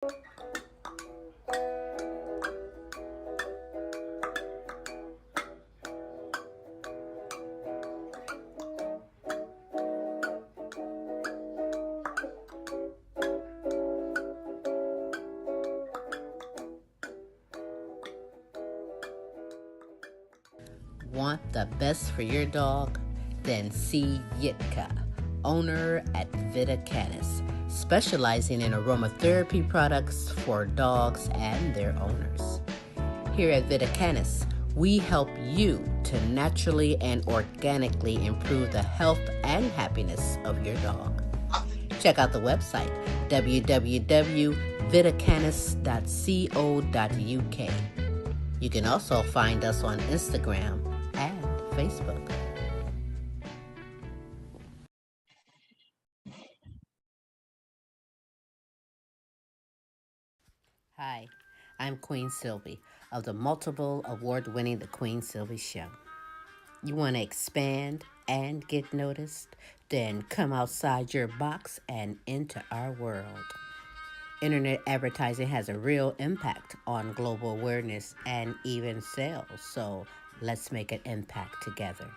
Want the best for your dog? Then see Yitka, owner at Vita Canis, specializing in aromatherapy products for dogs and their owners. Here at Vita Canis, we help you to naturally and organically improve the health and happiness of your dog. Check out the website, www.vitacanis.co.uk. You can also find us on Instagram and Facebook. Hi, I'm Queen Sylvie of the multiple award-winning The Queen Sylvie Show. You want to expand and get noticed? Then come outside your box and into our world. Internet advertising has a real impact on global awareness and even sales, so let's make an impact together.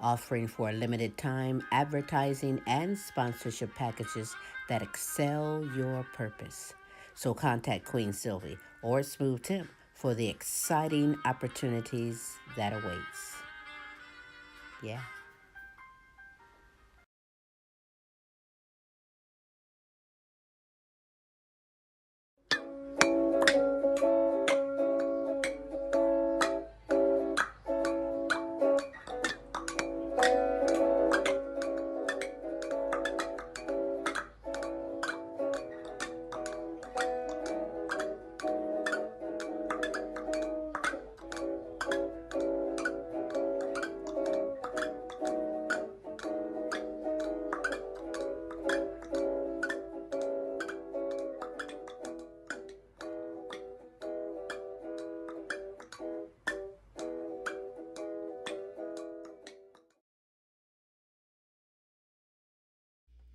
Offering for a limited time advertising and sponsorship packages that excel your purpose. So contact Queen Sylvie or Smooth Tim for the exciting opportunities that awaits. Yeah.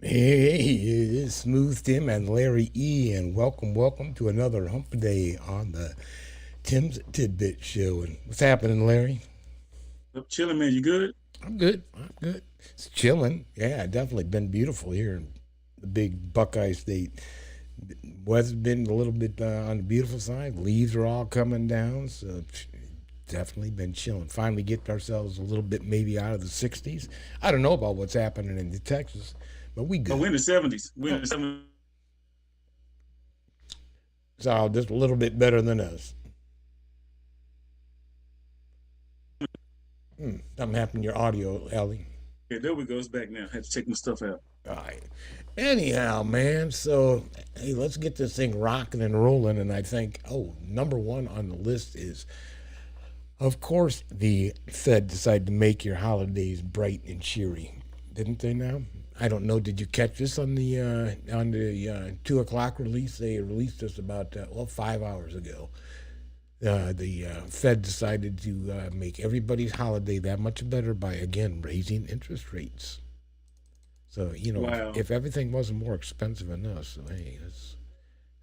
Hey, it's Smooth Tim and Larry E, and welcome to another hump day on the Tim's Tid-Bits show. And what's happening, Larry? I'm chilling, man. You good? I'm good. It's chilling. Yeah, definitely been beautiful here in the big Buckeye State. Weather's been a little bit on the beautiful side. Leaves are all coming down, so definitely been chilling. Finally get ourselves a little bit maybe out of the 60s. I don't know about what's happening in Texas, but we good. Oh, we're in the 70s. We're in the 70s. So just a little bit better than us. Something happened to your audio, Ellie. Okay, there we go. It's back now. I had to check my stuff out. All right. Anyhow, man, so hey, let's get this thing rocking and rolling. And I think, number one on the list is, of course, the Fed decided to make your holidays bright and cheery, didn't they? Now, I don't know. Did you catch this on the 2 o'clock release? They released this about 5 hours ago. The Fed decided to make everybody's holiday that much better by again raising interest rates. So Wow. if everything wasn't more expensive than us, so hey, let's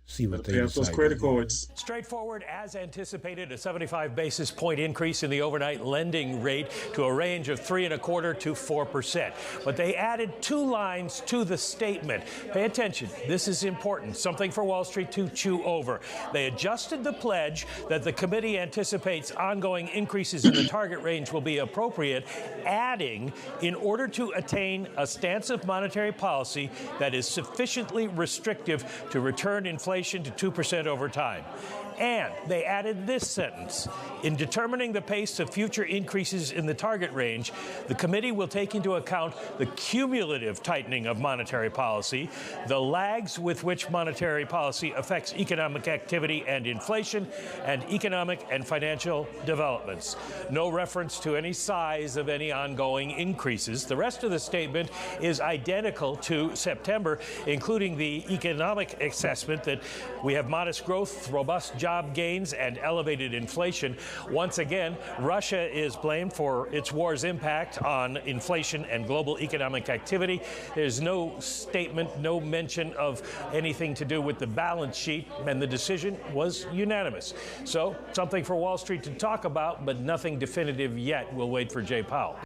see what they Pay off decide. those credit cards. Straightforward, as anticipated, a 75 basis point increase in the overnight lending rate to a range of 3.25% to 4%. But they added 2 lines to the statement. Pay attention. This is important. Something for Wall Street to chew over. They adjusted the pledge that the committee anticipates ongoing increases in the target range will be appropriate, adding, in order to attain a stance of monetary policy that is sufficiently restrictive to return inflation to 2% over time. And they added this sentence. In determining the pace of future increases in the target range, the committee will take into account the cumulative tightening of monetary policy, the lags with which monetary policy affects economic activity and inflation, and economic and financial developments. No reference to any size of any ongoing increases. The rest of the statement is identical to September, including the economic assessment that we have modest growth, robust job gains and elevated inflation. Once again, Russia is blamed for its war's impact on inflation and global economic activity. There's no statement, no mention of anything to do with the balance sheet, and the decision was unanimous. So, something for Wall Street to talk about, but nothing definitive yet. We'll wait for Jay Powell.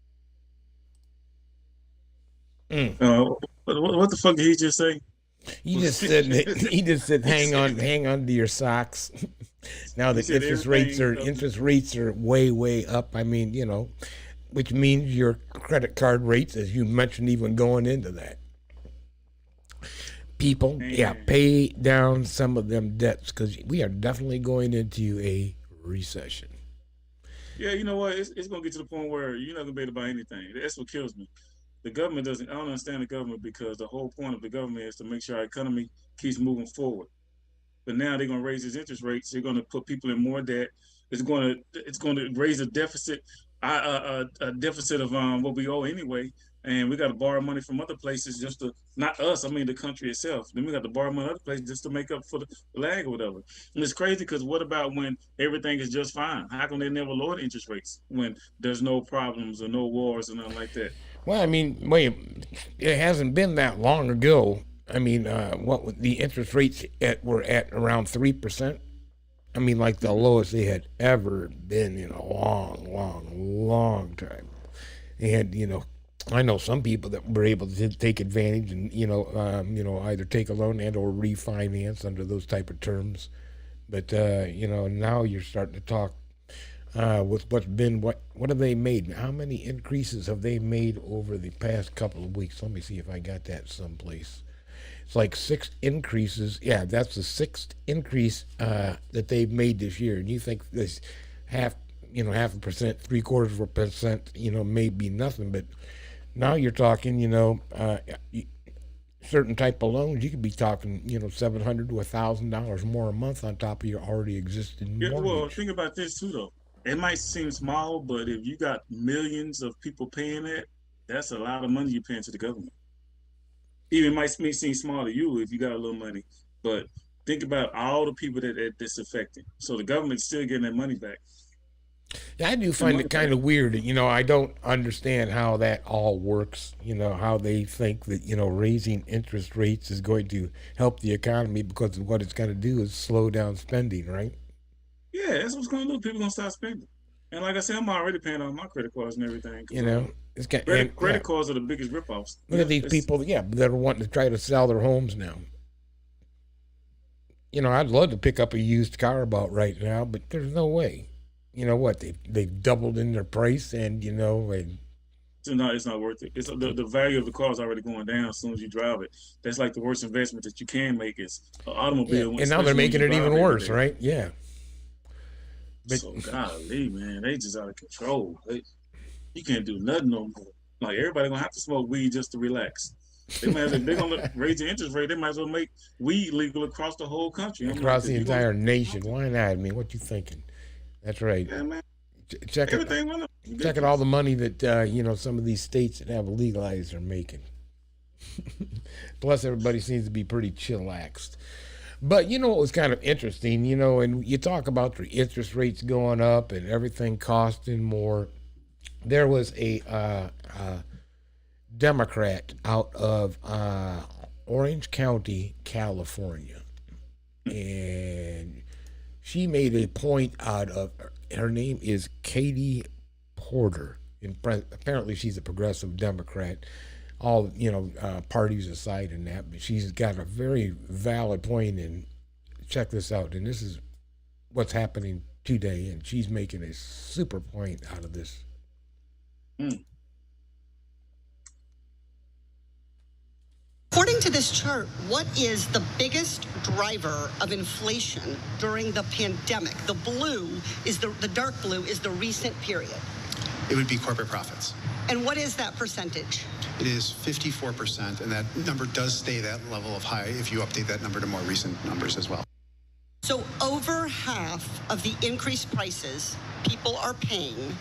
What the fuck did he just say? He just said hang on to your socks. Now that interest rates are way up. I mean, you know, which means your credit card rates, as you mentioned, even going into that. People, pay down some of them debts, because we are definitely going into a recession. Yeah, you know what? It's gonna get to the point where you're not gonna be able to buy anything. That's what kills me. The government doesn't. I don't understand the government, because the whole point of the government is to make sure our economy keeps moving forward. But now they're going to raise these interest rates. They're going to put people in more debt. It's going to raise a deficit, a deficit of what we owe anyway. And we got to borrow money from other places just to, not us, I mean the country itself. Then we got to borrow money other places just to make up for the lag or whatever. And it's crazy, because what about when everything is just fine? How come they never lower the interest rates when there's no problems or no wars or nothing like that? Well, I mean, wait, it hasn't been that long ago. I mean, what the interest rates were at around 3%. I mean, like the lowest they had ever been in a long time. They had, you know, I know some people that were able to take advantage and, either take a loan and or refinance under those type of terms. But, now you're starting to talk with what have they made? How many increases have they made over the past couple of weeks? Let me see if I got that someplace. It's like 6 increases. Yeah, that's the 6th increase that they've made this year. And you think this half a percent, 0.75%, may be nothing, but now you're talking, certain type of loans, you could be talking, $700 to $1,000 more a month on top of your already existing mortgage. Well, think about this too, though. It might seem small, but if you got millions of people paying that, that's a lot of money you're paying to the government. Even might seem small to you if you got a little money, but think about all the people that this affecting. So the government's still getting that money back. Yeah, I do find it kind of weird. I don't understand how that all works. How they think that, raising interest rates is going to help the economy, because what it's going to do is slow down spending, right? Yeah, that's what's going to do. People going to stop spending. And like I said, I'm already paying on my credit cards and everything. It's credit cards are the biggest ripoffs. Look at these people, that are wanting to try to sell their homes now. I'd love to pick up a used car about right now, but there's no way. You know what? They've doubled in their price, and it's not worth it. It's the value of the car is already going down as soon as you drive it. That's like the worst investment that you can make is an automobile. Yeah. And now they're making it even worse, right? Yeah. But, so golly, man, they just out of control. You can't do nothing no more. Like everybody gonna have to smoke weed just to relax. They're gonna raise the interest rate. They might as well make weed legal across the whole country. Across the entire nation. Why not? I mean, what you thinking? That's right. Yeah, man. Check it all the money that some of these states that have legalized are making. Plus, everybody seems to be pretty chillaxed. But what was kind of interesting, and you talk about the interest rates going up and everything costing more. There was a Democrat out of Orange County, California, and she made a point out of, her name is Katie Porter. And apparently she's a progressive Democrat. All, parties aside in that, but she's got a very valid point, and check this out. And this is what's happening today, and she's making a super point out of this. According to this chart, what is the biggest driver of inflation during the pandemic? The dark blue is the recent period. It would be corporate profits. And what is that percentage? It is 54%, and that number does stay that level of high if you update that number to more recent numbers as well. So over half of the increased prices people are paying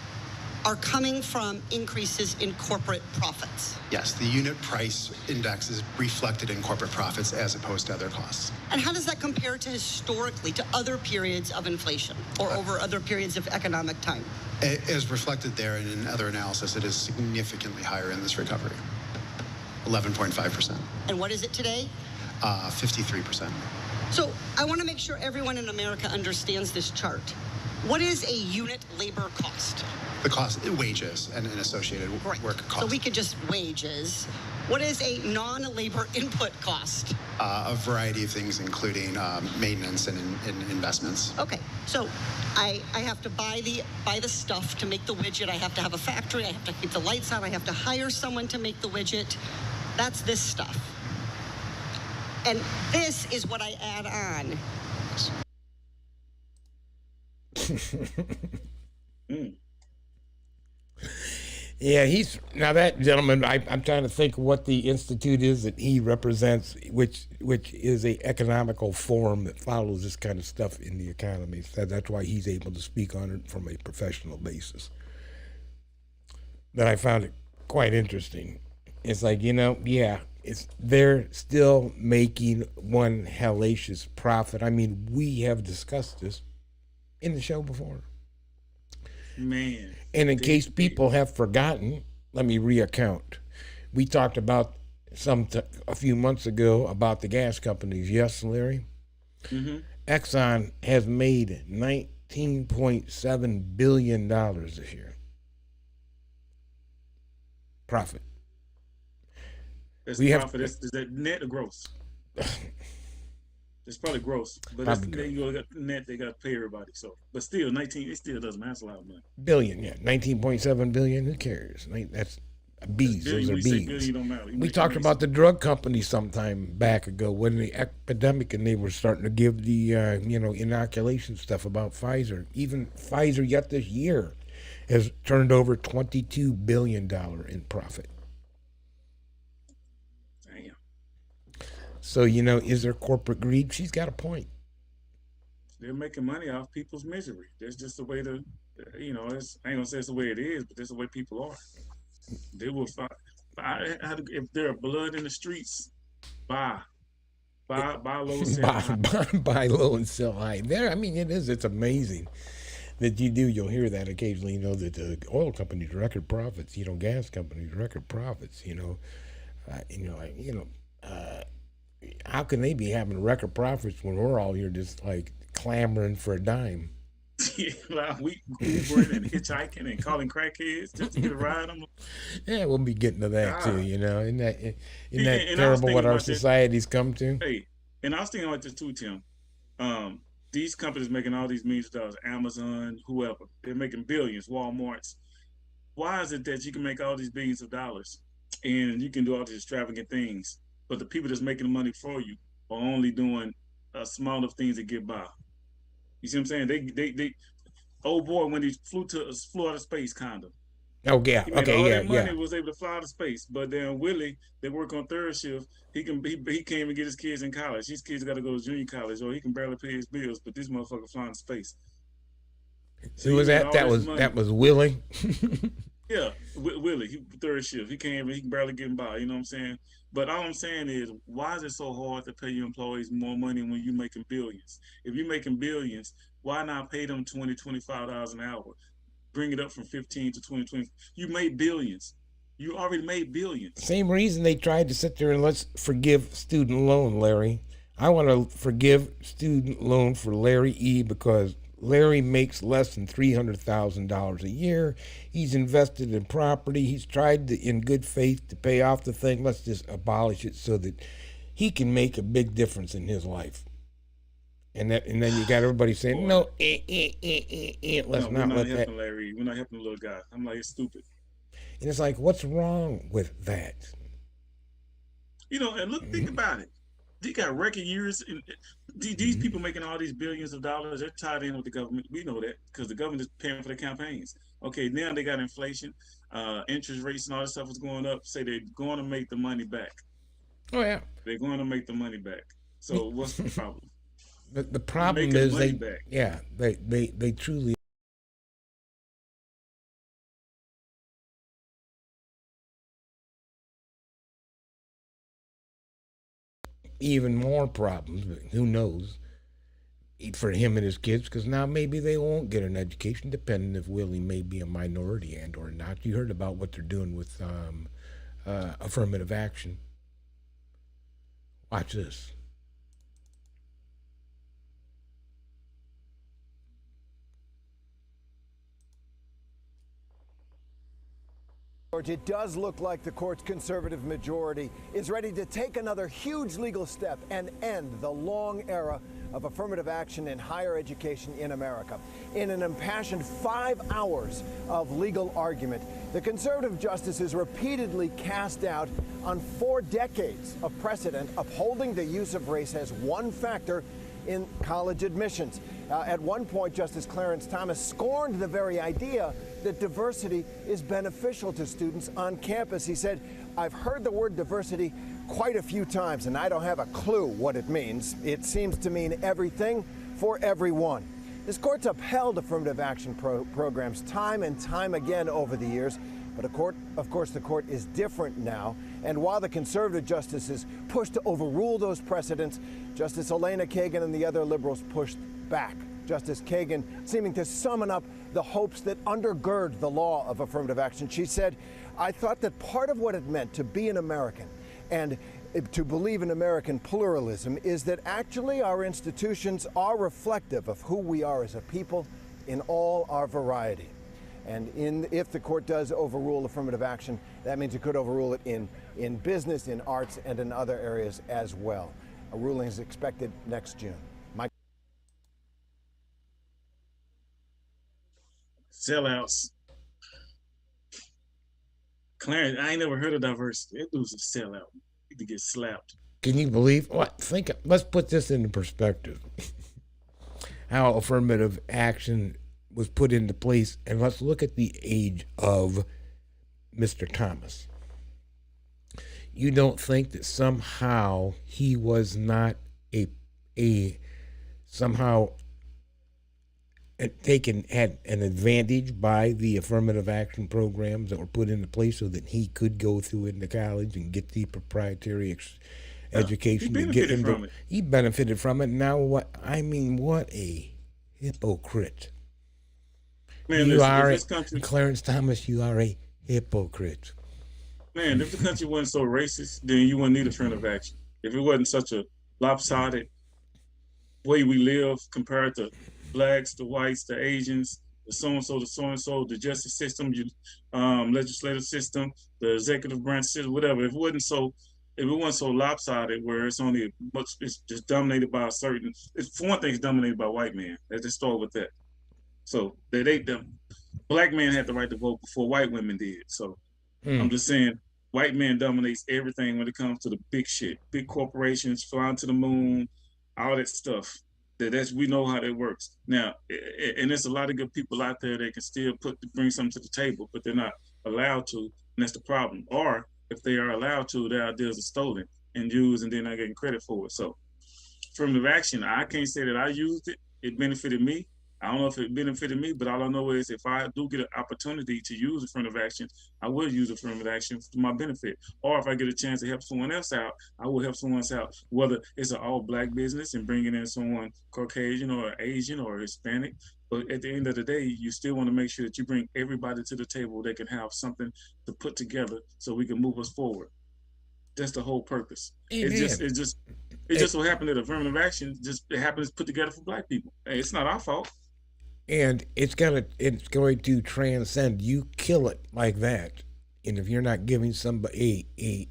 are coming from increases in corporate profits. Yes, the unit price index is reflected in corporate profits as opposed to other costs. And how does that compare to historically, to other periods of inflation or over other periods of economic time? As reflected there and in other analysis, it is significantly higher in this recovery, 11.5%. And what is it today? 53%. So I want to make sure everyone in America understands this chart. What is a unit labor cost? The cost, wages and associated work costs. So we could just wages. What is a non-labor input cost? A variety of things, including maintenance and investments. Okay, so I have to buy the stuff to make the widget. I have to have a factory. I have to keep the lights on. I have to hire someone to make the widget. That's this stuff. And this is what I add on. Yeah, now that gentleman. I'm trying to think what the institute is that he represents, which is a economical forum that follows this kind of stuff in the economy. So that's why he's able to speak on it from a professional basis. But I found it quite interesting. It's like, yeah, they're still making one hellacious profit. I mean, we have discussed this in the show before. Man. And in case people have forgotten, let me reaccount. We talked about a few months ago about the gas companies. Yes, Larry? Mm-hmm. Exxon has made $19.7 billion this year. Profit. That's profit. Is that net or gross? It's probably gross, but they got net. They got to pay everybody. So, but still, 19. It still doesn't matter. That's a lot of money. Billion, yeah, 19.7 billion. Who cares? That's bees. Those are bees. Billion, don't matter. We talked about the drug companies sometime back ago when the epidemic, and they were starting to give the inoculation stuff about Pfizer. Even Pfizer, yet this year, has turned over $22 billion in profit. So, is there corporate greed? She's got a point. They're making money off people's misery. That's just the way I ain't gonna say it's the way it is, but that's the way people are. They will fight. If there are blood in the streets, buy low, sell high. Buy low and sell high. It's amazing that you'll hear that occasionally, that the oil companies record profits, gas companies record profits, how can they be having record profits when we're all here just like clamoring for a dime? Yeah, we Ubering and hitchhiking and calling crackheads just to get a ride. Yeah, we'll be getting to that too. Isn't that terrible what our society's come to? Hey, and I was thinking about this too, Tim. These companies making all these millions of dollars, Amazon, whoever, they're making billions. Walmart's. Why is it that you can make all these billions of dollars and you can do all these extravagant things, but the people that's making the money for you are only doing a small of things that get by? You see what I'm saying? They old boy when he flew out of space, kind of. Oh yeah, he made okay, all yeah, that money, yeah. Was able to fly out of space. But then Willie, they work on third shift. He can't even get his kids in college. His kids got to go to junior college, or he can barely pay his bills. But this motherfucker flying to space. So who was that? That was Willie. Yeah, Willie. He third shift. He can barely get by. You know what I'm saying? But all I'm saying is, why is it so hard to pay your employees more money when you're making billions? If you're making billions, why not pay them $20-$25 an hour? Bring it up from 15 to 20. You made billions. You already made billions. Same reason they tried to sit there and let's forgive student loan, Larry. I want to forgive student loan for Larry E. because Larry makes less than $300,000 a year. He's invested in property. He's tried in good faith to pay off the thing. Let's just abolish it so that he can make a big difference in his life. And then you got everybody saying, no, let's not let that. Larry. We're not helping the little guy. I'm like, it's stupid. And it's like, what's wrong with that? And think about it. They got record years. These people making all these billions of dollars, they're tied in with the government. We know that because the government is paying for their campaigns. Okay, now they got inflation, interest rates and all this stuff is going up. Say they're going to make the money back. Oh, yeah. They're going to make the money back. So what's the problem? The problem is they truly even more problems. But who knows? For him and his kids, because now maybe they won't get an education, depending if Willie may be a minority and or not. You heard about what they're doing with affirmative action. Watch this. It does look like the court's conservative majority is ready to take another huge legal step and end the long era of affirmative action in higher education in America. In an impassioned 5 hours of legal argument, the conservative justices repeatedly cast doubt on 4 decades of precedent upholding the use of race as one factor in college admissions. At one point, Justice Clarence Thomas scorned the very idea that diversity is beneficial to students on campus. He said, "I've heard the word diversity quite a few times, and I don't have a clue what it means. It seems to mean everything for everyone." This court's upheld affirmative action programs time and time again over the years, but of course, the court is different now. And while the conservative justices pushed to overrule those precedents, Justice Elena Kagan and the other liberals pushed back. Justice Kagan seeming to summon up the hopes that undergird the law of affirmative action. She said, "I thought that part of what it meant to be an American and to believe in American pluralism is that actually our institutions are reflective of who we are as a people in all our variety." And if the court does overrule affirmative action, that means it could overrule it in business, in arts, and in other areas as well. A ruling is expected next June. Sellouts. Clarence, I ain't never heard of diversity. That dude's a sellout. He could get slapped. Can you believe what? Let's put this into perspective. How affirmative action was put into place, and let's look at the age of Mr. Thomas. You don't think that somehow he was not somehow had an advantage by the affirmative action programs that were put into place so that he could go through into college and get the proprietary education? He benefited from it. Now what? I mean, what a hypocrite. Man, Clarence Thomas, you are a hypocrite. Man, if the country wasn't so racist, then you wouldn't need affirmative action. If it wasn't such a lopsided way we live compared to blacks, the whites, the Asians, the so-and-so, the justice system, legislative system, the executive branch system, whatever. If it wasn't so lopsided where it's just dominated by for one thing, it's dominated by white men. Let's just start with that. So black men had the right to vote before white women did. So I'm just saying, white men dominates everything when it comes to the big shit, big corporations flying to the moon, all that stuff. We know how that works. Now, and there's a lot of good people out there that can still bring something to the table, but they're not allowed to, and that's the problem. Or if they are allowed to, their ideas are stolen and used, and they're not getting credit for it. So, affirmative action, I can't say that I used it. It benefited me. I don't know if it benefited me, but all I know is if I do get an opportunity to use affirmative action, I will use affirmative action to my benefit. Or if I get a chance to help someone else out, I will help someone else out, whether it's an all-black business and bringing in someone Caucasian or Asian or Hispanic. But at the end of the day, you still want to make sure that you bring everybody to the table that can have something to put together so we can move us forward. That's the whole purpose. It just so happened that affirmative action it happens put together for black people. Hey, it's not our fault. And it's going to transcend. You kill it like that, and if you're not giving somebody a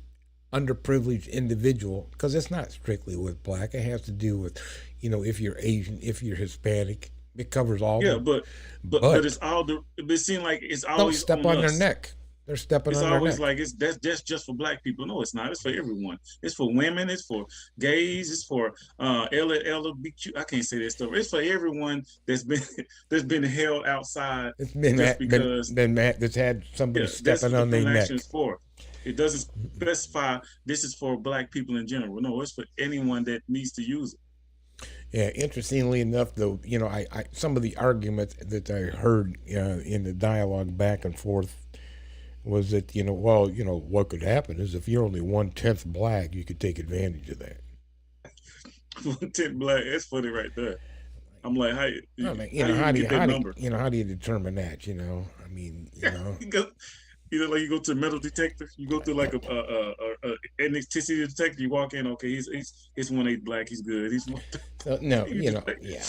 underprivileged individual, because it's not strictly with black, it has to do with, if you're Asian, if you're Hispanic, it covers all. Yeah, but it's all it seems like it's always don't step on their neck. They're stepping on their neck. It's always like that's just for black people. No, it's not. It's for everyone. It's for women. It's for gays. It's for LGBTQ. I can't say that stuff. It's for everyone that's been held outside. It's been that's had somebody stepping on their neck. It doesn't specify this is for black people in general. No, it's for anyone that needs to use it. Yeah, interestingly enough, though, I some of the arguments that I heard in the dialogue back and forth was that, what could happen is if you're only 1/10 black, you could take advantage of that. Tent black. That's funny right there. I'm like, I mean, how you even get that number? how do you determine that? I mean, you go, like you go to a metal detector. You go through like a ethnicity detector. You walk in. Okay, he's 1/8 black. He's good. He's one. So, no, Like, yeah,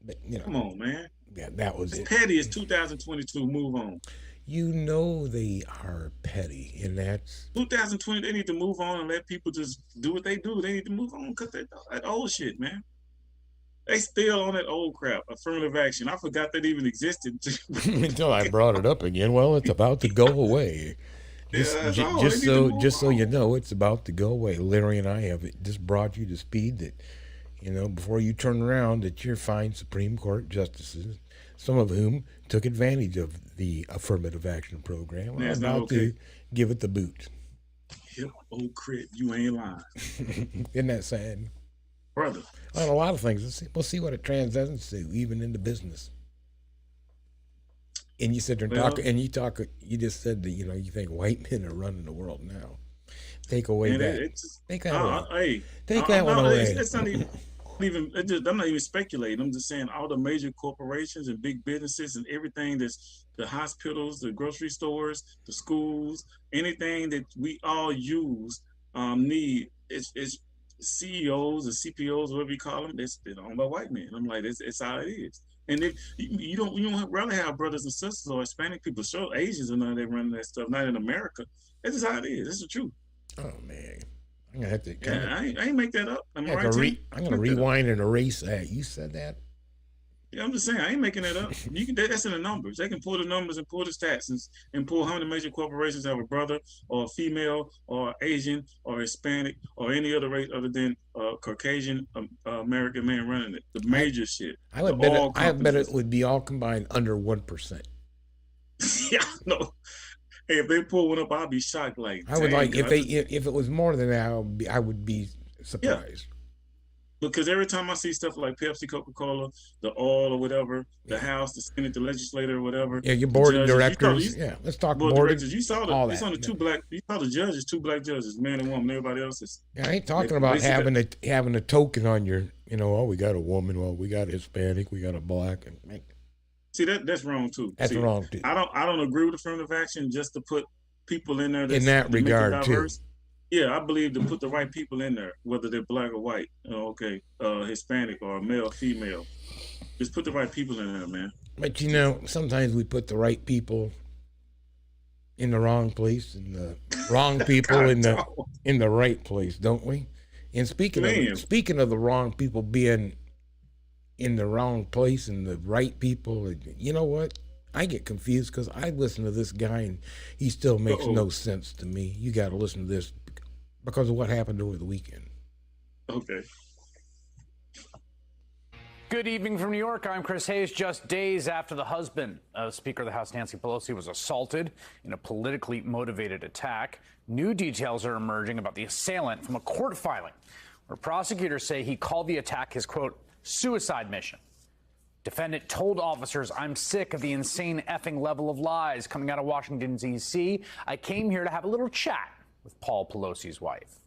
but come on, man. yeah, that was It's it. petty. It's 2022. Move on. They are petty, and that's 2020. They need to move on and let people just do what they do. They need to move on because that old shit, man. They still on that old crap. Affirmative action. I forgot that even existed. until I brought it up again. Well, it's about to go away. Yeah, no, they need to move Just so on. you know, it's about to go away. Larry and I have just brought you to speed that before you turn around, that you're fine Supreme Court justices, some of whom took advantage of the affirmative action program, are That's not about okay. to give it the boot. Yep, old crit, you ain't lying, Isn't that sad? brother. On a lot of things, we'll see what it transcends to, even into business. And you sit there and Well, you just said that, you think white men are running the world now. Take away and that. it's just, Take that away. hey, Take that one no, away. it's not even. I'm not even speculating. I'm just saying all the major corporations and big businesses and everything that's the hospitals, the grocery stores, the schools, anything that we all use need is CEOs or CPOs, whatever you call them. That's been owned by white men. I'm like, it's how it is. And if you don't rather have brothers and sisters or Hispanic people, sure Asians are not they running that stuff, not in America. That's just how it is. That's the truth. Oh man, I'm gonna have to. Yeah, I ain't make that up. Am I right, Tim? I'm gonna rewind and erase that. You said that. Yeah, I'm just saying, I ain't making that up. That's in the numbers. They can pull the numbers and pull the stats and pull how many major corporations have a brother or a female or Asian or Hispanic or any other race other than Caucasian American man running it. The major shit. I would bet it would be all combined under 1%. Yeah, no. Hey, if they pull one up, I'll be shocked. Like, I would like if it was more than that, I would be surprised. Because every time I see stuff like Pepsi, Coca-Cola, the oil or whatever, the House, the Senate, the legislature or whatever. Yeah, your board of directors. Let's talk board directors. You saw the judges, 2 black judges, man and woman. Everybody else is. Yeah, I ain't talking about having a token on your, oh, we got a woman, well, we got a Hispanic, we got a black, and see that's wrong too. That's wrong too. I don't agree with affirmative action just to put people in there. In that regard too. Yeah, I believe to put the right people in there, whether they're black or white, Hispanic or male, female. Just put the right people in there, man. But sometimes we put the right people in the wrong place and the wrong people in the right place, don't we? And speaking of the wrong people being in the wrong place and the right people, you know what? I get confused because I listen to this guy and he still makes no sense to me. You got to listen to this because of what happened over the weekend. Okay. Good evening from New York. I'm Chris Hayes. Just days after the husband of Speaker of the House Nancy Pelosi was assaulted in a politically motivated attack, new details are emerging about the assailant from a court filing where prosecutors say he called the attack his, quote, suicide mission. Defendant told officers, I'm sick of the insane effing level of lies coming out of Washington, D.C. I came here to have a little chat with Paul Pelosi's wife.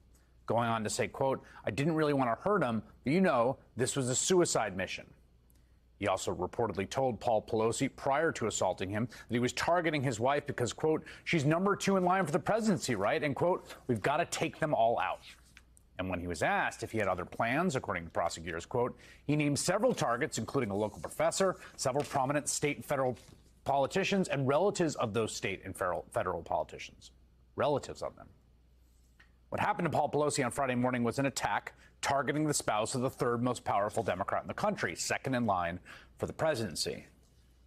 Going on to say, quote, I didn't really want to hurt him, but this was a suicide mission. He also reportedly told Paul Pelosi prior to assaulting him that he was targeting his wife because, quote, she's number 2 in line for the presidency, right? And, quote, we've got to take them all out. And when he was asked if he had other plans, according to prosecutors, quote, he named several targets, including a local professor, several prominent state and federal politicians, and relatives of those state and federal politicians. Relatives of them. What happened to Paul Pelosi on Friday morning was an attack targeting the spouse of the 3rd most powerful Democrat in the country, 2nd in line for the presidency.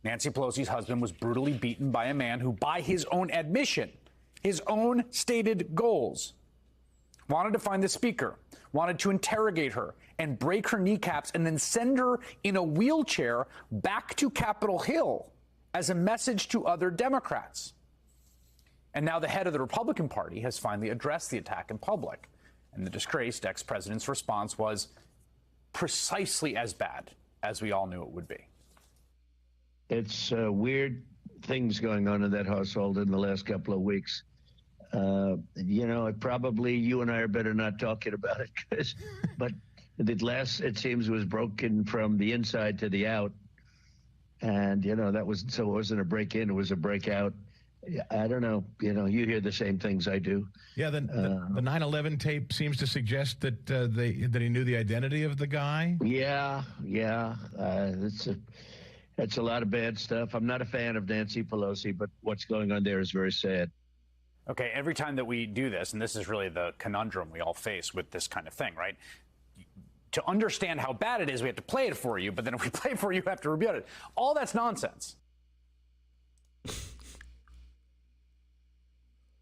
Nancy Pelosi's husband was brutally beaten by a man who, by his own admission, his own stated goals, wanted to find the speaker, wanted to interrogate her and break her kneecaps and then send her in a wheelchair back to Capitol Hill as a message to other Democrats. And now the head of the Republican Party has finally addressed the attack in public. And the disgraced ex-president's response was precisely as bad as we all knew it would be. It's weird things going on in that household in the last couple of weeks. Probably you and I are better not talking about it, but The glass, it seems, was broken from the inside to the out. And, that was, so it wasn't a break-in, it was a breakout. I don't know. You hear the same things I do. Yeah, the 9/11 tape seems to suggest that that he knew the identity of the guy. Yeah. That's a lot of bad stuff. I'm not a fan of Nancy Pelosi, but what's going on there is very sad. Okay, every time that we do this, and this is really the conundrum we all face with this kind of thing, right? To understand how bad it is, we have to play it for you, but then if we play it for you, you have to rebut it. All that's nonsense.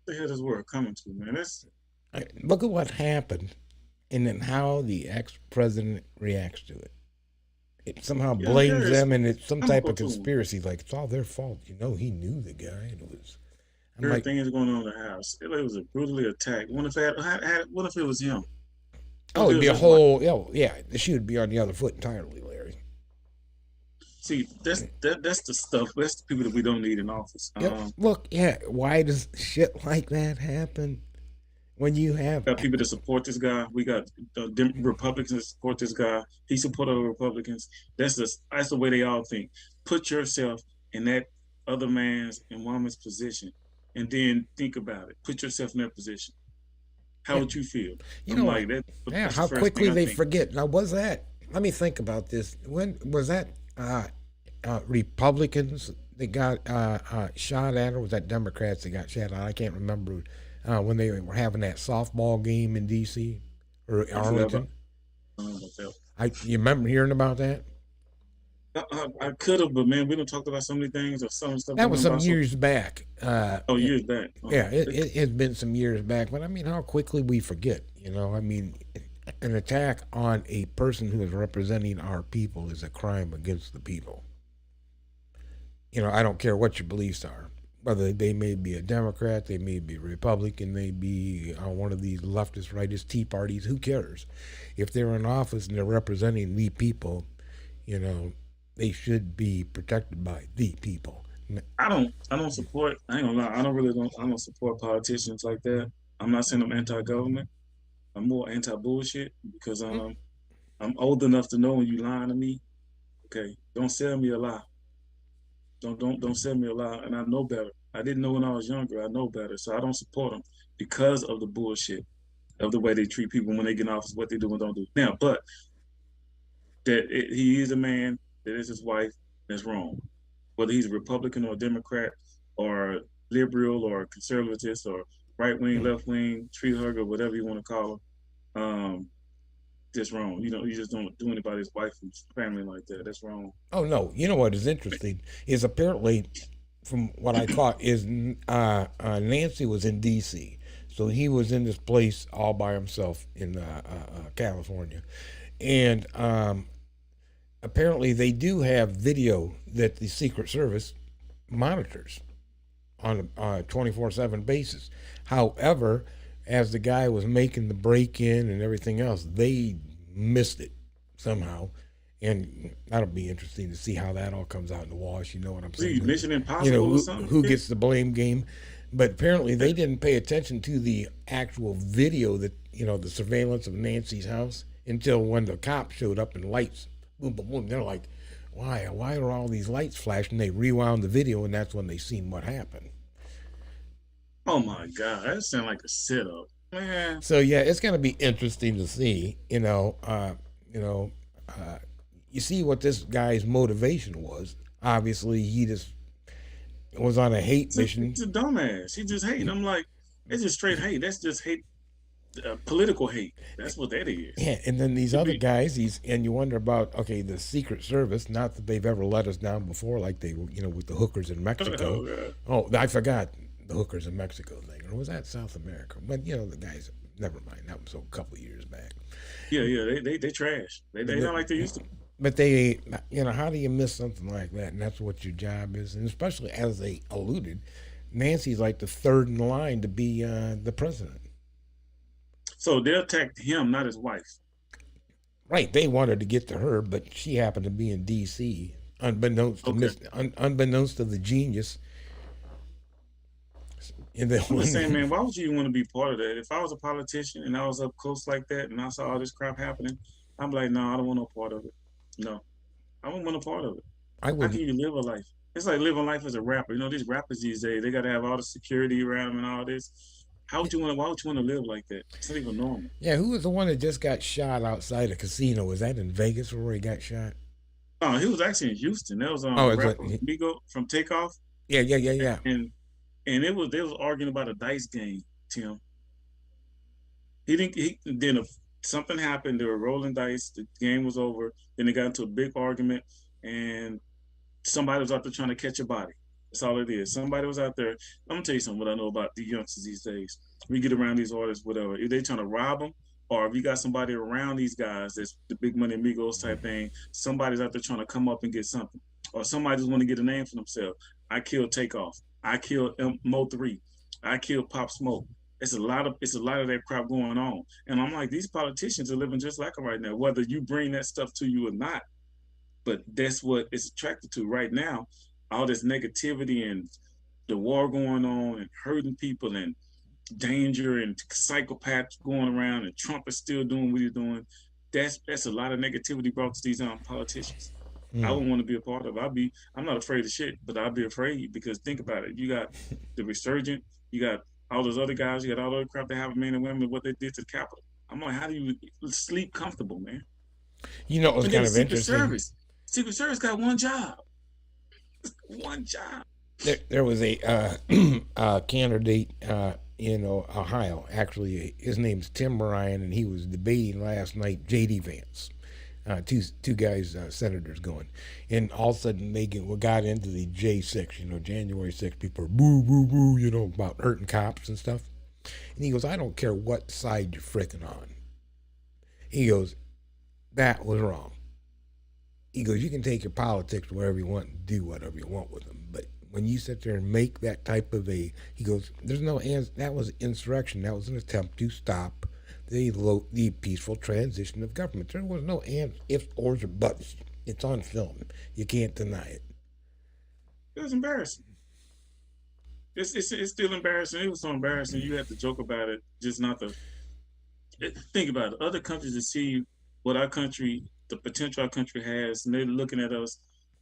The hell is world coming to, man? Look at what happened, and then how the ex-president reacts to it. It somehow blames them, and it's some type of conspiracy. Like, it's all their fault. He knew the guy. And it was. Everything is going on in the house. It was a brutally attacked. What if it was him? Oh, it'd be a whole. Yeah, the shoe would be on the other foot entirely, Larry. See, that's the stuff. That's the people that we don't need in office. Look, why does shit like that happen? When you have got people that support this guy, we got Republicans that support this guy. He supported the Republicans. That's the way they all think. Put yourself in that other man's and woman's position, and then think about it. Put yourself in that position. How would you feel? Like that. Yeah, how quickly they forget. Now, was that? Let me think about this. When was that? Republicans that got shot at, or was that Democrats that got shot at? I can't remember. When they were having that softball game in D.C. or Arlington. You remember hearing about that? I could have, but man, we don't talk about so many things or some stuff. That was some years back. Years back. Yeah, it's been some years back, but I mean, how quickly we forget. I mean, an attack on a person who is representing our people is a crime against the people. I don't care what your beliefs are. Whether they may be a Democrat, they may be a Republican, they be one of these leftist, rightist, Tea parties. Who cares? If they're in office and they're representing the people, they should be protected by the people. I don't support. I ain't gonna lie. I don't support politicians like that. I'm not saying I'm anti-government. I'm more anti-bullshit because I'm old enough to know when you lying to me. Okay, don't sell me a lie. Don't sell me a lie, and I know better. I didn't know when I was younger. I know better, so I don't support them because of the bullshit of the way they treat people when they get in office, what they do and don't do. Now, but he is a man that is his wife. That's wrong. Whether he's a Republican or a Democrat or liberal or conservative or right wing, left wing, tree hugger, whatever you want to call him. That's wrong. You just don't do anybody's wife and family like that. That's wrong. Oh no. You know what is interesting is apparently, from what I caught, is Nancy was in D.C. So he was in this place all by himself in California, and apparently they do have video that the Secret Service monitors on a 24/7 basis. However, as the guy was making the break-in and everything else, they missed it somehow. And that'll be interesting to see how that all comes out in the wash. You know what I'm saying? Mission Impossible or something? Who gets the blame game. But apparently they didn't pay attention to the actual video that, the surveillance of Nancy's house until when the cops showed up and lights, boom, boom, boom. They're like, why are all these lights flashing? They rewound the video, and that's when they seen what happened. Oh my God, that sounds like a sit-up, man. So yeah, it's gonna be interesting to see. You see what this guy's motivation was. Obviously, he just was on a hate mission. He's a dumbass. He just hating. I'm like, it's just straight hate. That's just hate, political hate. That's what that is. Yeah, and then these other guys, and you wonder about, the Secret Service. Not that they've ever let us down before, like they were, with the hookers in Mexico. Oh, I forgot. The hookers in Mexico thing, or was that South America? But the guys, never mind. That was a couple of years back. Yeah, they trash. They not like they used to. But they, how do you miss something like that? And that's what your job is, and especially as they alluded, Nancy's like the third in line to be the president. So they attacked him, not his wife. Right. They wanted to get to her, but she happened to be in D.C. unbeknownst to the genius. I'm just saying, man, why would you want to be part of that? If I was a politician and I was up close like that and I saw all this crap happening, I'm like, no, I don't want no part of it. No, I don't want no part of it. I How can wouldn't. you live a life? It's like living life as a rapper. You know, these rappers these days, they got to have all the security around them and all this. How would you want to? Why would you want to live like that? It's not even normal. Yeah, who was the one that just got shot outside a casino? Was that in Vegas where he got shot? Oh, he was actually in Houston. That was Oh, the is it? rapper Migo from Takeoff, Yeah, yeah, yeah, yeah. and it was they was arguing about a dice game. Tim, he didn't. He then something happened. They were rolling dice. The game was over. Then they got into a big argument, and somebody was out there trying to catch a body. That's all it is. Somebody was out there. I'm gonna tell you something. What I know about the youngsters these days. We get around these artists, whatever. If they trying to rob them, or if you got somebody around these guys, that's the big money amigos type thing. Somebody's out there trying to come up and get something, or somebody just want to get a name for themselves. I killed Takeoff. I killed Mo3. I killed Pop Smoke. It's a lot of that crap going on, and I'm like, these politicians are living just like them right now. Whether you bring that stuff to you or not, but that's what it's attracted to right now. All this negativity and the war going on and hurting people and danger and psychopaths going around and Trump is still doing what he's doing. That's a lot of negativity brought to these politicians. I wouldn't want to be a part of it. I'm not afraid of shit, but I'd be afraid because think about it. You got the resurgent, you got all those other guys, you got all the other crap that have men and women, what they did to the Capitol. I'm like, how do you sleep comfortable, man? You know, it was And kind then of Secret interesting. Service. Secret Service got one job. One job. There was a candidate in Ohio. Actually, his name's Tim Ryan, and he was debating last night J.D. Vance. Two guys, senators going, and all of a sudden they got into the J6, January 6th. People are boo, boo, boo, about hurting cops and stuff. And he goes, I don't care what side you're fricking on. He goes, that was wrong. He goes, you can take your politics wherever you want and do whatever you want with them. But when you sit there and make that type of he goes, there's no answer. That was insurrection. That was an attempt to stop the peaceful transition of government. There was no ifs, ors, or buts. It's on film. You can't deny it. It was embarrassing. It's still embarrassing. It was so embarrassing. You have to joke about it, just not to think about it. Other countries that see what our country, the potential our country has, and they're looking at us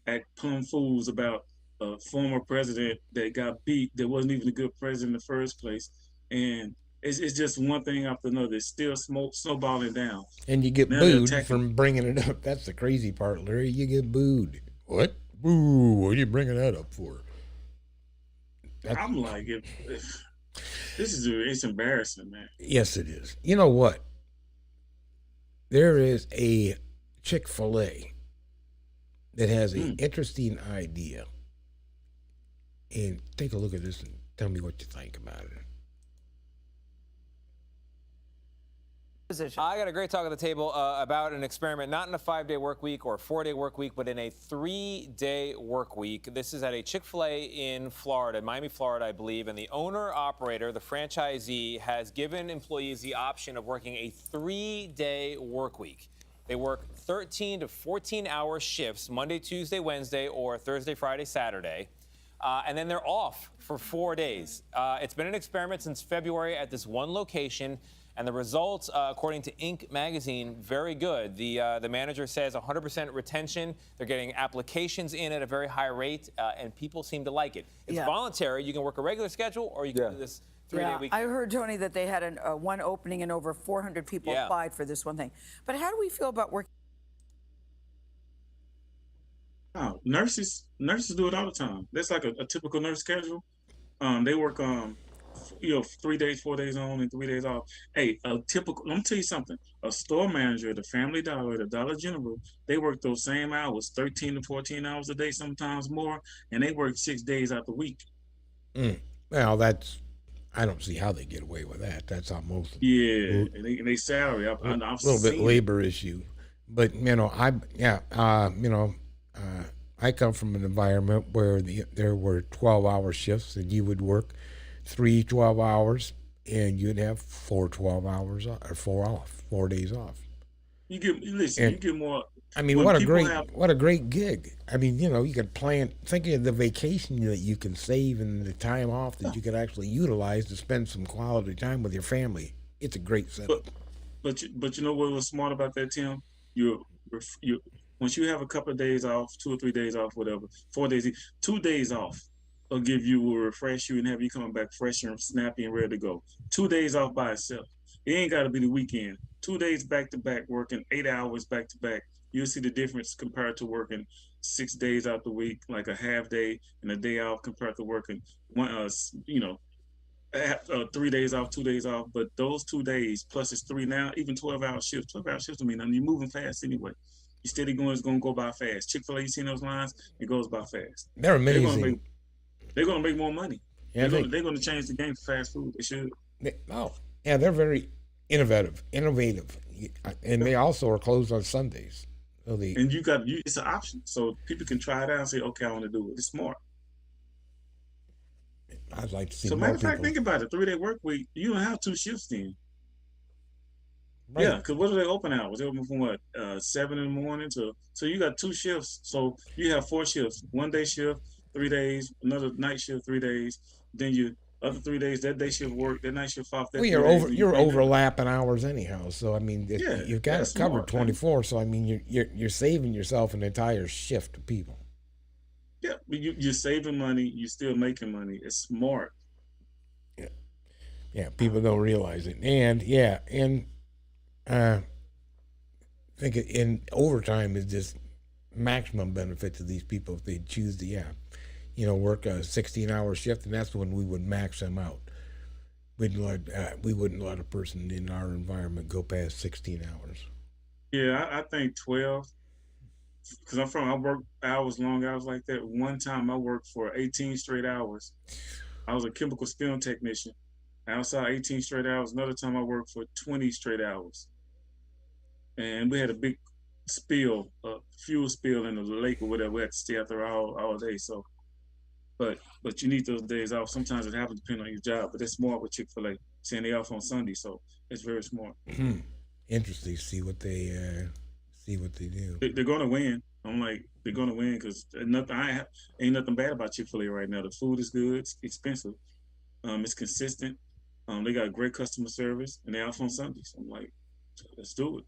act plumb fools about a former president that got beat, that wasn't even a good president in the first place. And it's just one thing after another. It's still snowballing down. And you get Now booed from bringing it up. That's the crazy part, Larry. You get booed. What? Boo. What are you bringing that up for? I'm like, it's embarrassing, man. Yes, it is. You know what? There is a Chick-fil-A that has an interesting idea. And take a look at this and tell me what you think about it. I got a great talk at the table about an experiment, not in a 5-day work week or a 4-day work week, but in a 3-day work week. This is at a Chick-fil-A in Florida, Miami, Florida, I believe. And the owner-operator, the franchisee, has given employees the option of working a 3-day work week. They work 13 to 14-hour shifts, Monday, Tuesday, Wednesday, or Thursday, Friday, Saturday. And then they're off for 4 days. It's been an experiment since February at this one location. And the results, according to Inc. magazine, very good. The manager says 100% retention. They're getting applications in at a very high rate, and people seem to like it. It's voluntary. You can work a regular schedule, or you can do this 3-day week. I heard, Tony, that they had one opening and over 400 people applied for this one thing. But how do we feel about working? Oh, nurses do it all the time. That's like a typical nurse schedule. They work 3 days, 4 days on, and 3 days off. Hey, let me tell you something. A store manager at a Family Dollar, at a Dollar General, they work those same hours, 13 to 14 hours a day, sometimes more, and they work 6 days out the week. Well, I don't see how they get away with that. That's how most of them. Yeah, and they salary. I've a little bit labor issue. But, I come from an environment where there were 12-hour shifts, and you would work 3 12 hours, and you'd have 4 12 hours or 4 days off. You get more. I mean, what a great gig. I mean, you can plan, thinking of the vacation that you can save and the time off that you could actually utilize to spend some quality time with your family. It's a great setup. But you know what was smart about that, Tim? you once you have a couple of days off, 2 or 3 days off, whatever, 4 days, 2 days off will refresh you and have you coming back fresh and snappy and ready to go. 2 days off by itself. It ain't got to be the weekend. 2 days back to back, working 8 hours back to back. You'll see the difference compared to working 6 days out the week, like a half day and a day off, compared to working 3 days off, 2 days off. But those 2 days plus it's three now, even 12-hour shifts. 12-hour shifts don't mean nothing. You're moving fast anyway. You steady going, it's gonna go by fast. Chick-fil-A, you seen those lines? It goes by fast. They're amazing. They're gonna make more money. Yeah, they're gonna change the game for fast food. They should. They're very innovative, and they also are closed on Sundays. So and it's an option, so people can try it out and say, okay, I want to do it. It's smart. I'd like to see So more matter of fact, people. think about it. 3-day work week. You don't have 2 shifts then. Right. Yeah, because what are they open hours? They open from what? 7 in the morning to. So you got 2 shifts. So you have 4 shifts. 1-day shift, 3 days. Another night shift, 3 days. Then you other 3 days. That day shift work. That night shift off. Well, you're overlapping hours anyhow. So I mean, you've got it covered 24. So I mean, you're saving yourself an entire shift of people. Yeah, but you're saving money. You're still making money. It's smart. Yeah, people don't realize it. And I think in overtime is just maximum benefit to these people if they choose to, work a 16-hour shift, and that's when we would max them out. We wouldn't let a person in our environment go past 16 hours. Yeah, I think 12. Because I work long hours like that. One time I worked for 18 straight hours. I was a chemical spill technician. Outside 18 straight hours. Another time I worked for 20 straight hours. And we had a big spill, fuel spill in the lake or whatever. We had to stay out there all day. So, but you need those days off. Sometimes it happens depending on your job. But it's smart with Chick-fil-A, saying they off on Sunday. So it's very smart. Interesting. See what they do. They're gonna win. I'm like, they're gonna win because ain't nothing bad about Chick-fil-A right now. The food is good. It's expensive. It's consistent. They got great customer service, and they're off on Sundays. I'm like, let's do it.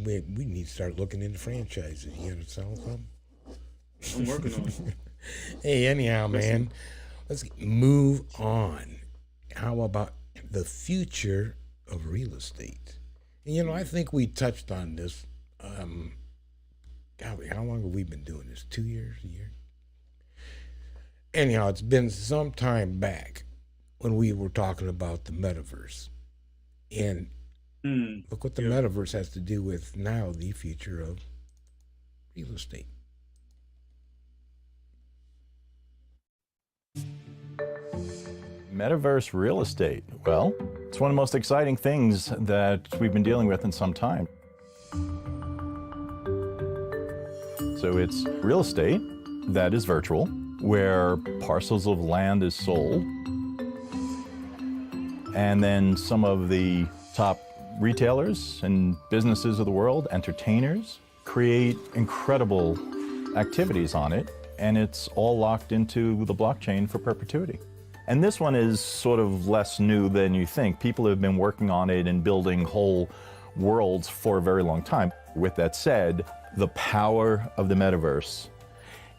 We need to start looking into franchises. You got to sell something? I'm working on it. Hey, anyhow, man, let's move on. How about the future of real estate? And, I think we touched on this. Golly, how long have we been doing this? 2 years? A year? Anyhow, it's been some time back when we were talking about the metaverse. And look what the metaverse has to do with now the future of real estate. Metaverse real estate. Well, it's one of the most exciting things that we've been dealing with in some time. So it's real estate that is virtual, where parcels of land is sold, and then some of the top retailers and businesses of the world, entertainers, create incredible activities on it, and it's all locked into the blockchain for perpetuity. And this one is sort of less new than you think. People have been working on it and building whole worlds for a very long time. With that said, the power of the metaverse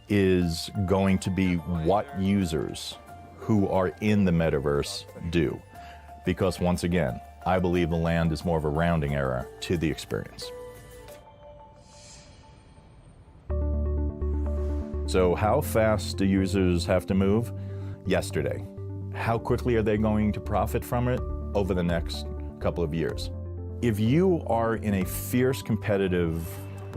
is going to be what users who are in the metaverse do. Because once again, I believe the land is more of a rounding error to the experience. So how fast do users have to move? Yesterday. How quickly are they going to profit from it? Over the next couple of years. If you are in a fierce competitive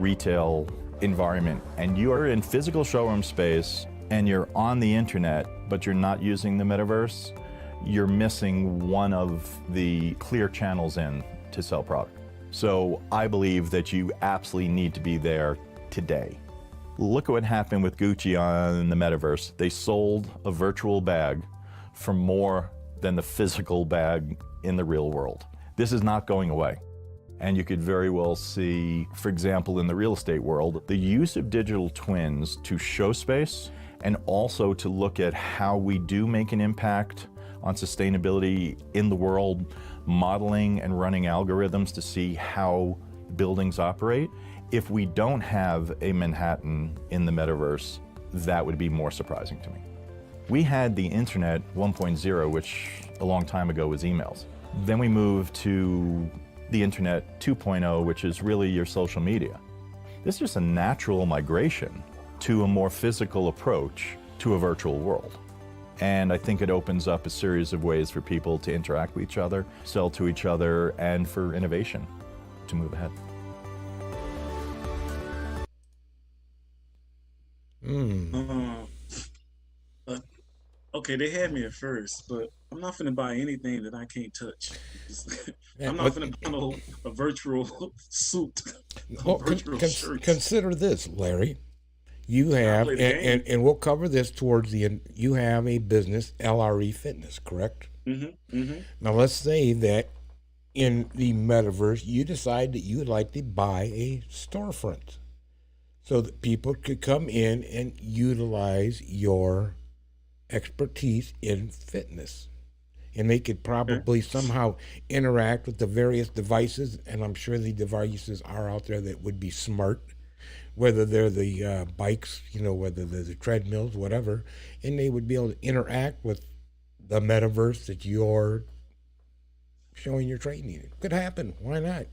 retail environment and you are in physical showroom space and you're on the internet, but you're not using the metaverse, you're missing one of the clear channels in to sell product. So I believe that you absolutely need to be there today. Look at what happened with Gucci on the metaverse. They sold a virtual bag for more than the physical bag in the real world. This is not going away. And you could very well see, for example, in the real estate world, the use of digital twins to show space and also to look at how we do make an impact on sustainability in the world modeling and running algorithms to see how buildings operate. If we don't have a Manhattan in the metaverse, that would be more surprising to me. We had the internet 1.0, which a long time ago was emails. Then we moved to the internet 2.0, which is really your social media. This is just a natural migration to a more physical approach to a virtual world. And I think it opens up a series of ways for people to interact with each other, sell to each other, and for innovation to move ahead. Okay, they had me at first, but I'm not finna buy anything that I can't touch. I'm not finna buy a virtual suit, Well, virtual shirt. consider this, Larry. You have, and we'll cover this towards the end. You have a business, LRE Fitness, correct? Now, let's say that in the metaverse, you decide that you would like to buy a storefront so that people could come in and utilize your expertise in fitness. And they could probably somehow interact with the various devices, and I'm sure the devices are out there that would be smart, whether they're the bikes, whether they're the treadmills, whatever, and they would be able to interact with the metaverse that you're showing your training in. Could happen. Why not?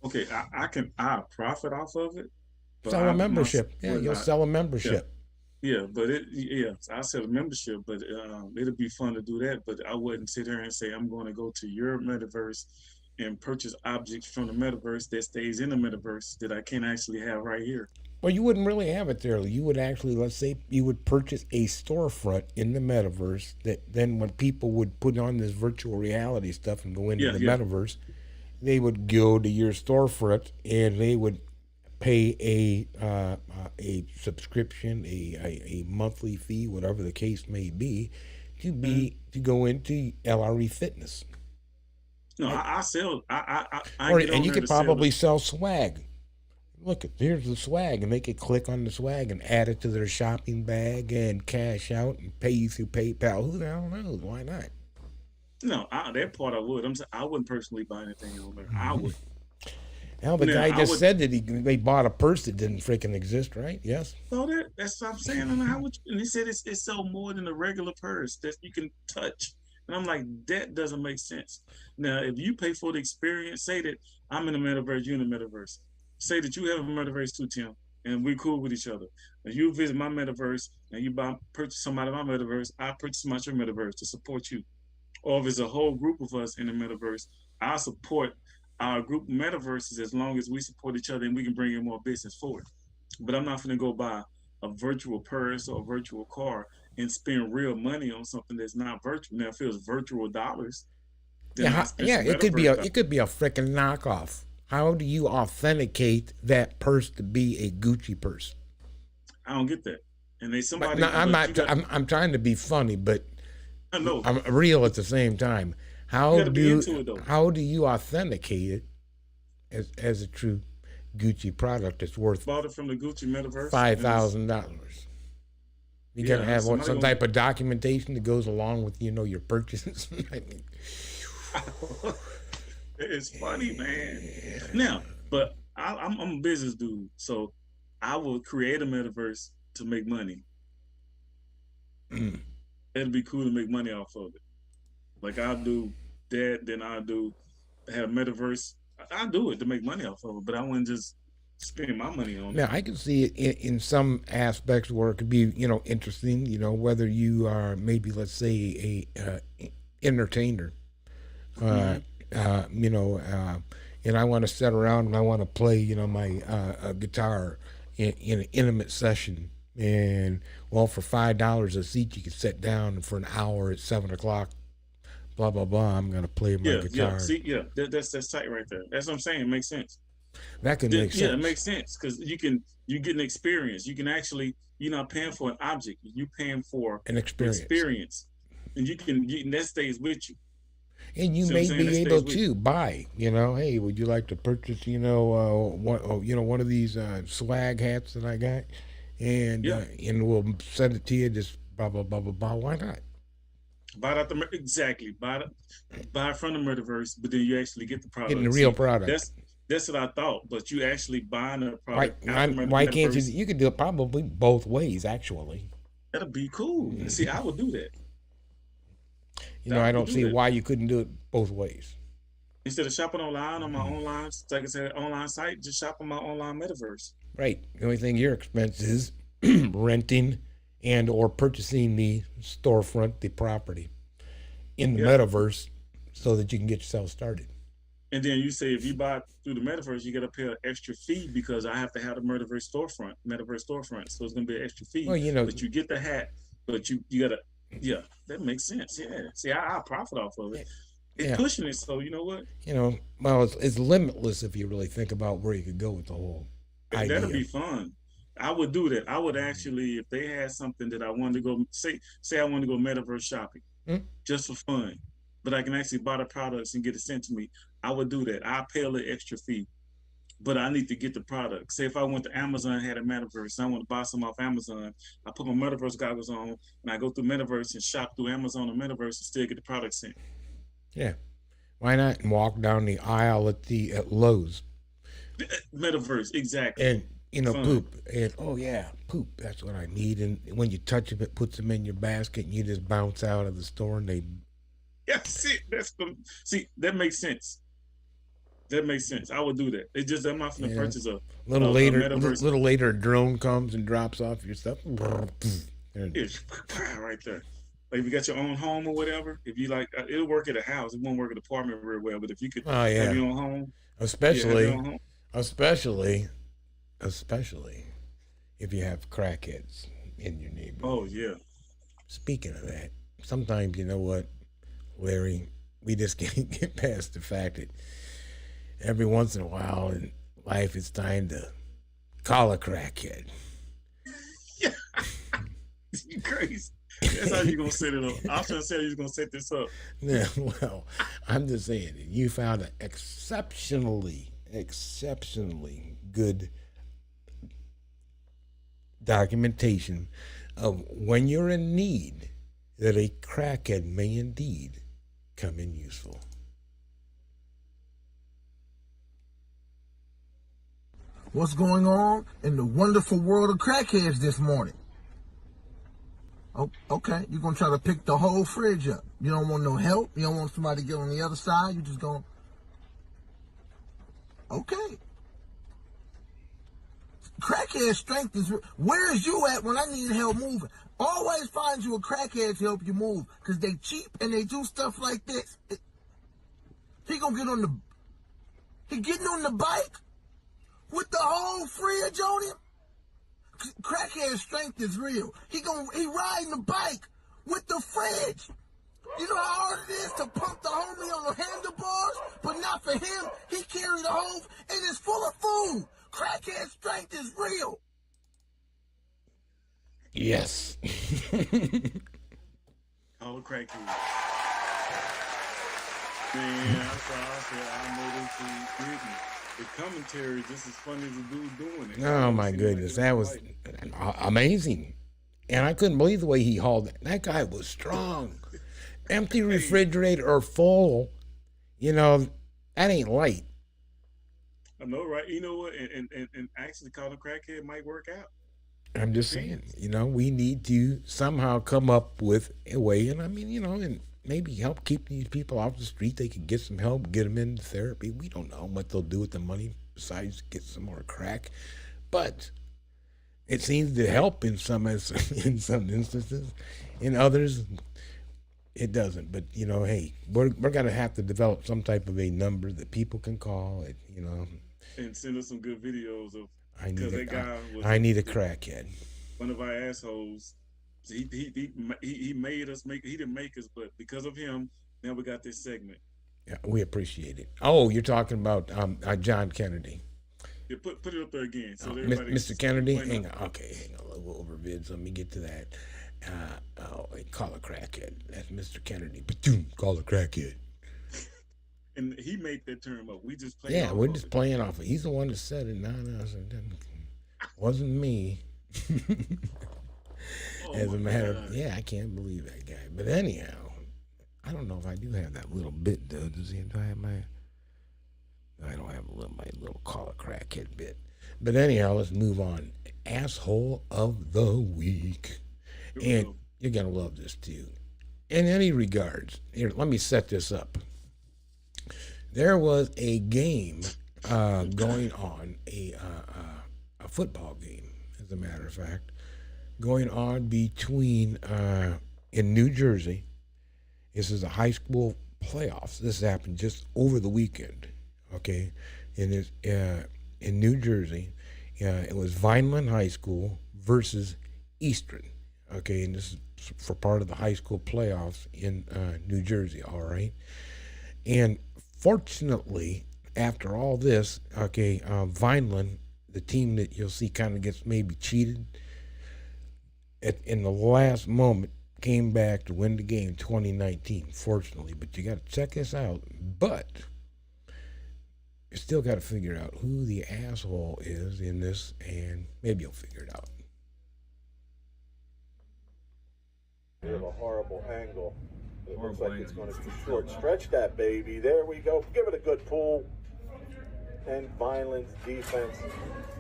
Okay, I profit off of it. Sell a membership. You'll sell a membership. Yeah, but I sell a membership, but it'll be fun to do that. But I wouldn't sit here and say I'm going to go to your metaverse and purchase objects from the metaverse that stays in the metaverse that I can't actually have right here. Well, you wouldn't really have it there. You would actually, let's say, you would purchase a storefront in the metaverse that then when people would put on this virtual reality stuff and go into the metaverse, they would go to your storefront and they would pay a subscription, a monthly fee, whatever the case may be, to go into LRE Fitness. No, I sell. And you could probably sell swag. Look, here's the swag, and they could click on the swag and add it to their shopping bag and cash out and pay you through PayPal. Who the hell knows? Why not? No, that part I would. I'm saying I wouldn't personally buy anything on there. I would. Hell, the guy just said that they bought a purse that didn't freaking exist, right? Yes. No, that's what I'm saying. I mean, how would you, and he said it's so more than a regular purse that you can touch. And I'm like, that doesn't make sense. Now, if you pay for the experience, say that I'm in the metaverse, you're in the metaverse. Say that you have a metaverse too, Tim, and we're cool with each other. And you visit my metaverse and you purchase somebody in my metaverse, I purchase somebody in your metaverse to support you. Or if it's a whole group of us in the metaverse, I support our group of metaverses as long as we support each other and we can bring in more business forward. But I'm not going to go buy a virtual purse or a virtual car and spend real money on something that's not virtual. Now, if it was virtual dollars, then it could be a freaking knockoff. How do you authenticate that purse to be a Gucci purse? I don't get that. And somebody. I'm trying to be funny, but I know. I'm real at the same time. How do you authenticate it as a true Gucci product that's worth bought it from the Gucci metaverse $5,000? You gotta have some type of documentation that goes along with your purchases. I mean, it's funny, man. Now, but I'm a business dude, so I will create a metaverse to make money. It'd be cool to make money off of it. Like I'll do that, then I'll have metaverse. I'll do it to make money off of it, but I wouldn't just spend my money on it. Now, I can see it in some aspects where it could be, interesting, whether you are maybe, let's say, a entertainer, and I want to sit around and I want to play, my guitar in an intimate session. And, well, for $5 a seat, you can sit down and for an hour at 7 o'clock, blah, blah, blah, I'm going to play my guitar. That's tight right there. That's what I'm saying. It makes sense. That can make sense. Yeah, it makes sense because you get an experience. You can actually, you're not paying for an object. You're paying for an experience. And that stays with you. And you may be able to buy, hey, would you like to purchase, one of these swag hats that I got? And we'll send it to you, just blah, blah, blah, blah, blah. Why not? Buy it out exactly. Buy from the metaverse, but then you actually get the product. Getting the real product. That's what I thought. But you actually buying the product. Why can't you? You could do it probably both ways, actually. That'll be cool. See, I would do that. I don't see why you couldn't do it both ways. Instead of shopping online on my online, like I said, online site, just shop on my online metaverse. Right. The only thing your expense is renting and or purchasing the storefront, the property in the metaverse, so that you can get yourself started. And then you say if you buy it through the metaverse, you got to pay an extra fee because I have to have the metaverse storefront. So it's going to be an extra fee. Well, but you get the hat, but you got to, that makes sense. Yeah. See, I profit off of it. It's pushing it, so you know what? Well, it's limitless if you really think about where you could go with the whole idea. That'll be fun. I would do that. I would actually, if they had something that I wanted to go, say I want to go metaverse shopping, just for fun, but I can actually buy the products and get it sent to me, I would do that. I'll pay a little extra fee, but I need to get the product. Say if I went to Amazon and had a metaverse, I want to buy some off Amazon, I put my metaverse goggles on, and I go through metaverse and shop through Amazon or metaverse and still get the product sent. Yeah. Why not? And walk down the aisle at Lowe's. Metaverse, exactly. And, poop. And, poop. That's what I need. And when you touch them, it puts them in your basket and you just bounce out of the store and they... Yeah, see, that makes sense. That makes sense. I would do that. It's just I'm not going to purchase a little later, a drone comes and drops off your stuff. It's right there. Like if you got your own home or whatever, if you like, it'll work at a house. It won't work at an apartment very well. But if you could have your own home, especially if you have crackheads in your neighborhood. Oh yeah. Speaking of that, sometimes you know what, Larry, we just can't get past the fact that every once in a while in life it's time to call a crackhead. Yeah. You crazy. That's how you're going to set it up. I was going to say you're going to set this up. Yeah, well, I'm just saying, you found an exceptionally good documentation of when you're in need that a crackhead may indeed come in useful. What's going on in the wonderful world of crackheads this morning? Oh, okay, you're going to try to pick the whole fridge up. You don't want no help. You don't want somebody to get on the other side. You're just going, okay. Crackhead strength is, where is you at when I need help moving? Always find you a crackhead to help you move because they cheap and they do stuff like this. He getting on the bike with the whole fridge on him? Crackhead strength is real. He riding the bike with the fridge. You know how hard it is to pump the homie on the handlebars? But not for him. He carried the whole, and it's full of food. Crackhead strength is real. Yes. Call a crackhead. Man, I know this is the commentary just as funny as the dude doing it. Oh my goodness, that was amazing, and I couldn't believe the way he hauled it. That guy was strong. Empty refrigerator or full, that ain't light. I know, right? You know what? And actually, calling crackhead might work out. I'm just saying, we need to somehow come up with a way, and and maybe help keep these people off the street. They could get some help, get them into therapy. We don't know what they'll do with the money besides get some more crack, but it seems to help in some instances. In others, it doesn't. But hey, we're gonna have to develop some type of a number that people can call. And send us some good videos of. I need a crackhead. One of our assholes. He made us make. He didn't make us, but because of him, now we got this segment. Yeah, we appreciate it. Oh, you're talking about John Kennedy. Yeah, put it up there again. So Mr. Kennedy, hang on. We'll over vids. Let me get to that. Call a crackhead. That's Mr. Kennedy. Call a crackhead. And he made that term up. We just played. Yeah, we're just playing off it. He's the one that said it. No, it wasn't me. As a matter of, I can't believe that guy. But anyhow, I don't know if I do have that little bit though. Do I have my? I don't have my little call it crackhead bit. But anyhow, let's move on. Asshole of the week, and you're gonna love this too. In any regards, here, let me set this up. There was a game going on, a football game, as a matter of fact, going on between in New Jersey. This is a high school playoffs. This happened just over the weekend. Okay, in New Jersey, it was Vineland High School versus Eastern. Okay, and this is for part of the high school playoffs in New Jersey. All right, and fortunately, after all this, okay, Vineland, the team that you'll see kind of gets maybe cheated, in the last moment came back to win the game 2019, fortunately. But you got to check this out. But you still got to figure out who the asshole is in this, and maybe you'll figure it out. We have a horrible angle. It looks like it's going to be short. Stretch that, baby. There we go. Give it a good pull. And Vineland's defense.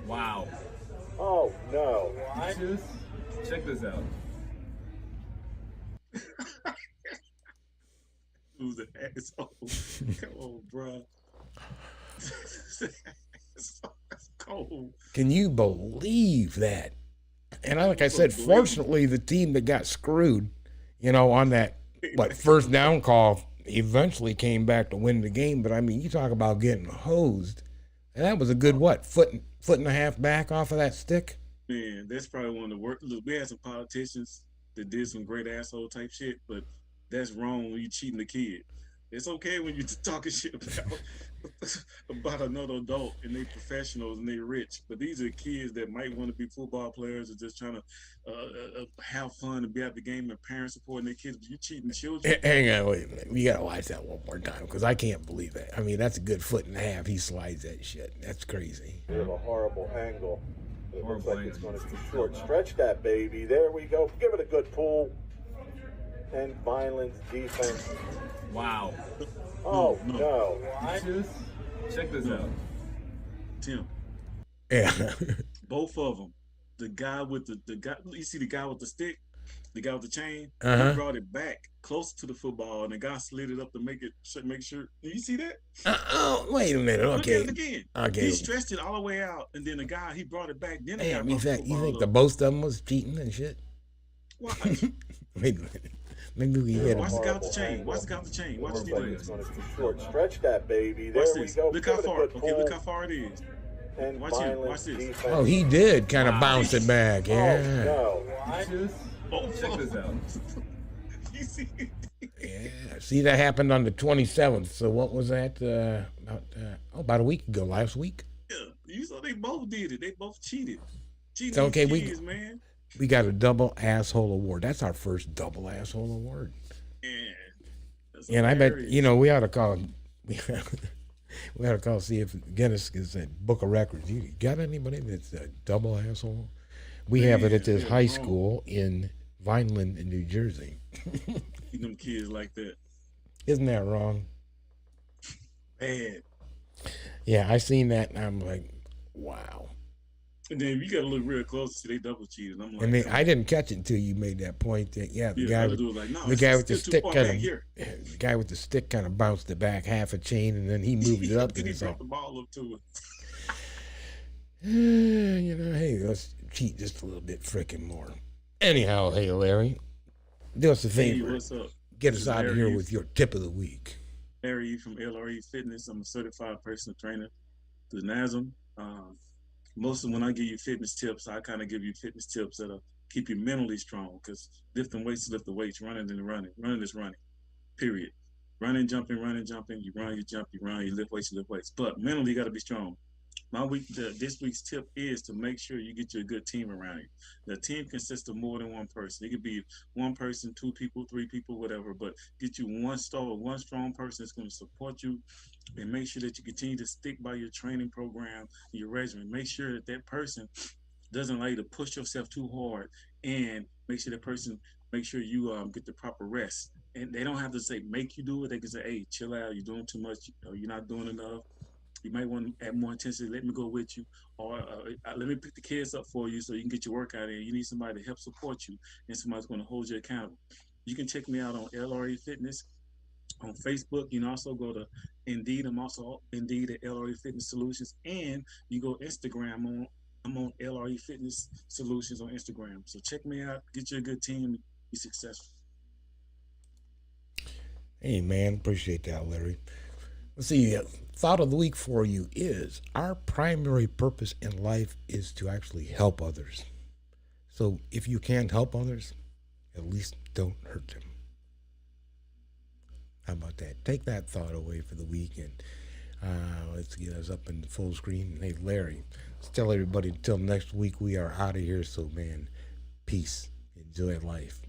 Wow. Oh, no. Check this out. Who's the asshole? Come on, bro. That's cold. Can you believe that? And like I said, fortunately, the team that got screwed, on that first down call, eventually came back to win the game. But I mean, you talk about getting hosed, and that was a good foot and a half back off of that stick. Man, that's probably one of the worst. Look, we had some politicians that did some great asshole type shit, but that's wrong when you cheating the kid. It's okay when you're talking shit about another adult and they professionals and they rich, but these are kids that might want to be football players or just trying to have fun and be at the game and parents supporting their kids. But you're cheating children. Hang on, wait a minute. We gotta watch that one more time because I can't believe that. I mean, that's a good foot and a half. He slides that shit. That's crazy. We have a horrible angle. It looks like it's going to be short. Stretch that, baby. There we go. Give it a good pull. And Vineland's defense. Wow. Oh, no. Check this out. Tim. Yeah. Both of them. The guy with the guy, you see the guy with the stick, the guy with the chain, Uh-huh. he brought it back closer to the football and the guy slid it up to make sure. You see that? Oh, wait a minute. Okay. Look at it again. Okay. He stretched it all the way out and then the guy, he brought it back. Then the guy Damn, brought you the think football the up. both of them was cheating and shit? Why? Wait a minute. Maybe we hit him. Watch the guy with the chain. Watch the guy with the chain. Watch the It's going to be short. Stretch that, baby. There Watch we this. go. Look Give how it a far. good Okay, pull. look how far it is. And Watch here. Watch Vineland's this. defense. Oh, he did kind of bounce it back. Yeah. Oh, no. Check this out. You see? Yeah. See, that happened on the 27th. So what was that? About a week ago, last week. Yeah, you saw they both did it. They both cheated. It's okay. Kids, man. We got a double asshole award. That's our first double asshole award. Yeah. And I bet we ought to call. We ought to call see if Guinness is a book of records. You got anybody that's a double asshole? We have it at this high school in Vineland, in New Jersey. Them kids like that. Isn't that wrong? Bad. Yeah, I seen that and I'm like, wow. And then you gotta look real close to see they double cheated. I'm like, And then I didn't catch it until you made that point that the guy with the stick the guy with the stick kind of bounced it back half a chain and then he moved it up then and he it's brought like, the ball up to it. hey, let's cheat just a little bit freaking more. Anyhow, hey Larry, do us a favor. Hey, what's up? Get This us is out of Larry here with your tip of the week. Larry from LRE Fitness. I'm a certified personal trainer through NASM. Most of when I give you fitness tips, I kind of give you fitness tips that'll keep you mentally strong because lifting weights is lifting weights, running is running. Running is running, period. Running, jumping, you run, you jump, you run, you lift weights, But mentally, you got to be strong. This week's tip is to make sure you get you a good team around you. The team consists of more than one person. It could be one person, two people, three people, whatever, but get you one strong person that's going to support you and make sure that you continue to stick by your training program, your regimen. Make sure that person doesn't allow you to push yourself too hard and make sure you get the proper rest And they don't have to say make you do it. They can say, hey, chill out, you're doing too much, or you're not doing enough. You might want to add more intensity. Let me go with you, or let me pick the kids up for you so you can get your workout in. You need somebody to help support you, and somebody's going to hold you accountable. You can check me out on LRE Fitness on Facebook. You can also go to Indeed. I'm also Indeed at LRE Fitness Solutions, and you go Instagram I'm on LRE Fitness Solutions on Instagram. So check me out. Get you a good team. Be successful. Hey, man, appreciate that, Larry. Let's see. Thought of the week for you is our primary purpose in life is to actually help others. So if you can't help others, at least don't hurt them. How about that? Take that thought away for the week, and let's get us up in the full screen. Hey, Larry, let's tell everybody until next week we are out of here. So, man, peace. Enjoy life.